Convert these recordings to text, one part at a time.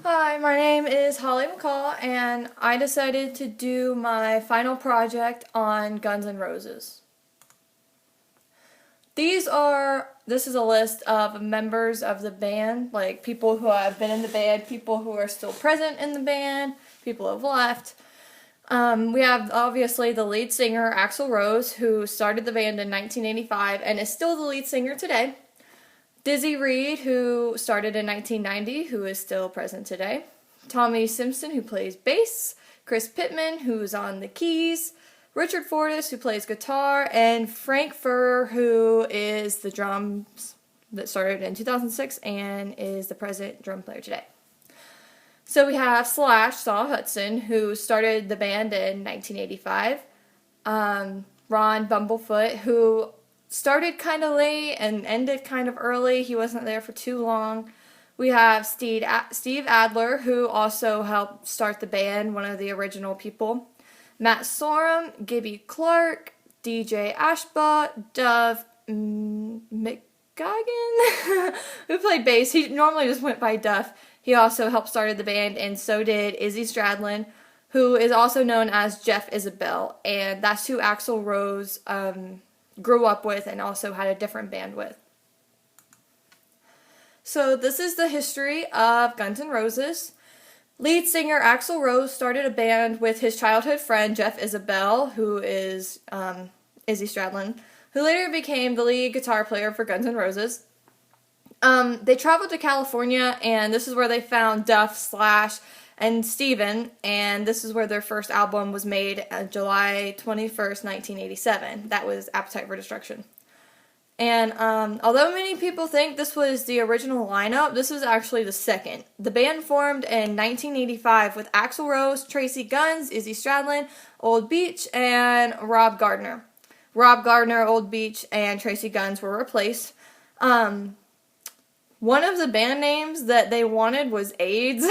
Hi, my name is Holly McCall, and I decided to do my final project on Guns N' Roses. This is a list of members of the band, like people who have been in the band, people who are still present in the band, people who have left. We have obviously the lead singer, Axl Rose, who started the band in 1985 and is still the lead singer today. Dizzy Reed, who started in 1990, who is still present today. Tommy Simpson, who plays bass. Chris Pittman, who's on the keys. Richard Fortus, who plays guitar. And Frank Furrer, who is the drums that started in 2006 and is the present drum player today. So we have Slash, Saul Hudson, who started the band in 1985. Ron Bumblefoot, who started kind of late and ended kind of early. He wasn't there for too long. We have Steve Adler, who also helped start the band, one of the original people. Matt Sorum, Gibby Clark, DJ Ashbaugh, Dove McGuigan, who played bass. He normally just went by Duff. He also helped started the band, and so did Izzy Stradlin, who is also known as Jeff Isabel, and that's who Axl Rose grew up with and also had a different band with. So this is the history of Guns N' Roses. Lead singer Axl Rose started a band with his childhood friend Jeff Isabel, who is Izzy Stradlin, who later became the lead guitar player for Guns N' Roses. They traveled to California, and this is where they found Duff, Slash, and Steven, and this is where their first album was made on July 21st, 1987. That was Appetite for Destruction. And although many people think this was the original lineup, this was actually the second. The band formed in 1985 with Axl Rose, Tracy Guns, Izzy Stradlin, Old Beach, and Rob Gardner. Rob Gardner, Old Beach, and Tracy Guns were replaced. One of the band names that they wanted was AIDS,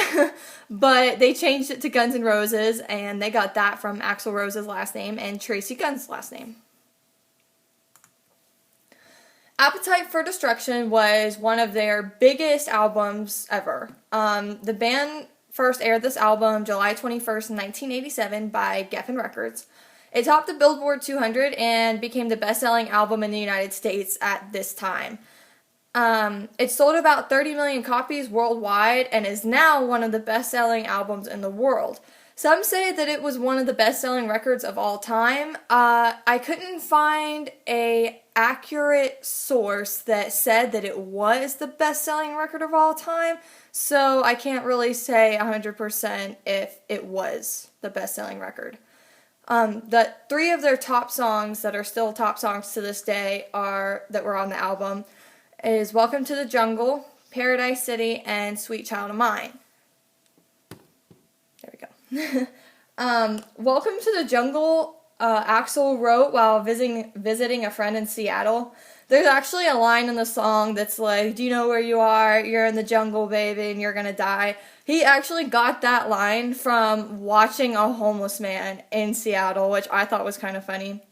but they changed it to Guns N' Roses, and they got that from Axl Rose's last name and Tracy Guns' last name. Appetite for Destruction was one of their biggest albums ever. The band first aired this album July 21st, 1987 by Geffen Records. It topped the Billboard 200 and became the best-selling album in the United States at this time. It sold about 30 million copies worldwide and is now one of the best-selling albums in the world. Some say that it was one of the best-selling records of all time. I couldn't find an accurate source that said that it was the best-selling record of all time, so I can't really say 100% if it was the best-selling record. The three of their top songs that are still top songs to this day that were on the album is Welcome to the Jungle, Paradise City, and Sweet Child of Mine. There we go. Welcome to the Jungle, Axl wrote while visiting a friend in Seattle. There's actually a line in the song that's like, do you know where you are? You're in the jungle, baby, and you're gonna die. He actually got that line from watching a homeless man in Seattle, which I thought was kind of funny.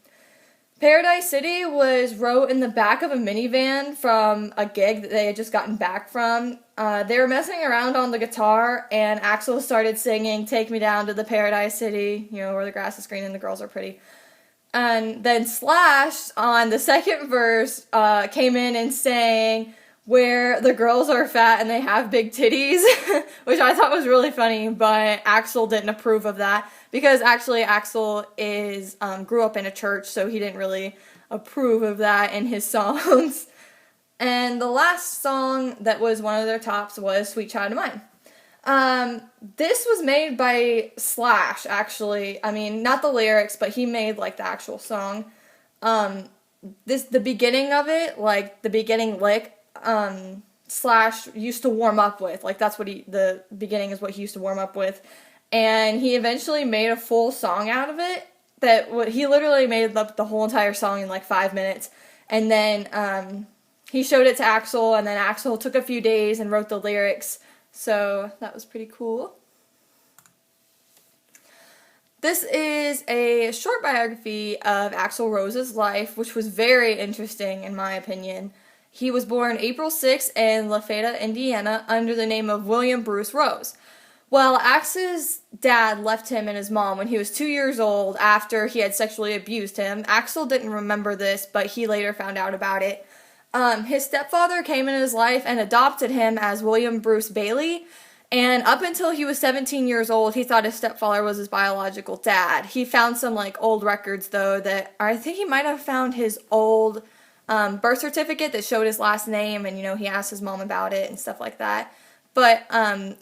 Paradise City was wrote in the back of a minivan from a gig that they had just gotten back from. They were messing around on the guitar, and Axl started singing, "Take me down to the Paradise City," where the grass is green and the girls are pretty. And then Slash, on the second verse, came in and sang, "Where the girls are fat and they have big titties," which I thought was really funny, but Axl didn't approve of that, because actually Axl grew up in a church, so he didn't really approve of that in his songs. And the last song that was one of their tops was Sweet Child of Mine. This was made by Slash, actually. I mean, not the lyrics, but he made, the actual song. The beginning of it, the beginning lick, Slash used to warm up with. That's what the beginning is what he used to warm up with. And he eventually made a full song out of it. He literally made the whole entire song in 5 minutes. And then he showed it to Axl, and then Axl took a few days and wrote the lyrics. So that was pretty cool. This is a short biography of Axl Rose's life, which was very interesting in my opinion. He was born April 6th in Lafayette, Indiana, under the name of William Bruce Rose. Well, Axel's dad left him and his mom when he was 2 years old after he had sexually abused him. Axel didn't remember this, but he later found out about it. His stepfather came in his life and adopted him as William Bruce Bailey. And up until he was 17 years old, he thought his stepfather was his biological dad. He found some old records though that I think he might have found his old birth certificate that showed his last name, and he asked his mom about it and stuff like that. But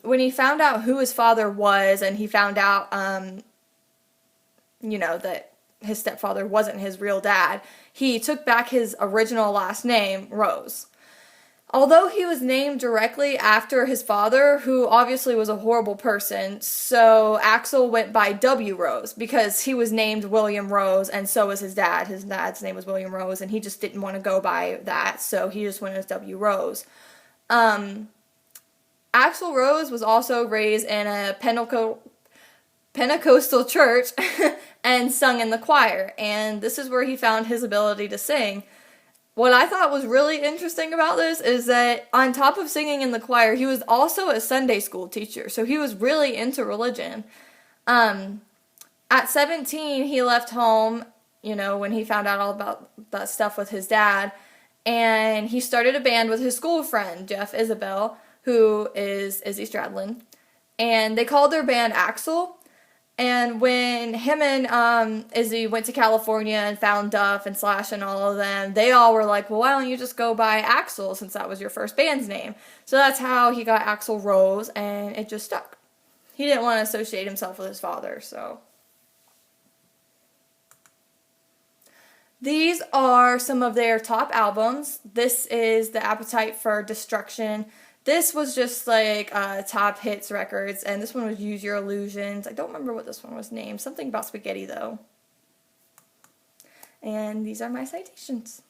when he found out who his father was, and he found out that his stepfather wasn't his real dad, he took back his original last name, Rose. Although he was named directly after his father, who obviously was a horrible person, so Axel went by W. Rose because he was named William Rose, and so was his dad. His dad's name was William Rose, and he just didn't want to go by that, so he just went as W. Rose. Axel Rose was also raised in a Pentecostal church and sung in the choir, and this is where he found his ability to sing. What I thought was really interesting about this is that on top of singing in the choir, he was also a Sunday school teacher, so he was really into religion. At 17, he left home, when he found out all about that stuff with his dad, and he started a band with his school friend, Jeff Isabel, who is Izzy Stradlin, and they called their band Axel. And when him and Izzy went to California and found Duff and Slash and all of them, they all were like, well, why don't you just go by Axel since that was your first band's name? So that's how he got Axel Rose, and it just stuck. He didn't want to associate himself with his father, so. These are some of their top albums. This is The Appetite for Destruction. This was just top hits records, and this one was Use Your Illusions. I don't remember what this one was named. Something about spaghetti, though. And these are my citations.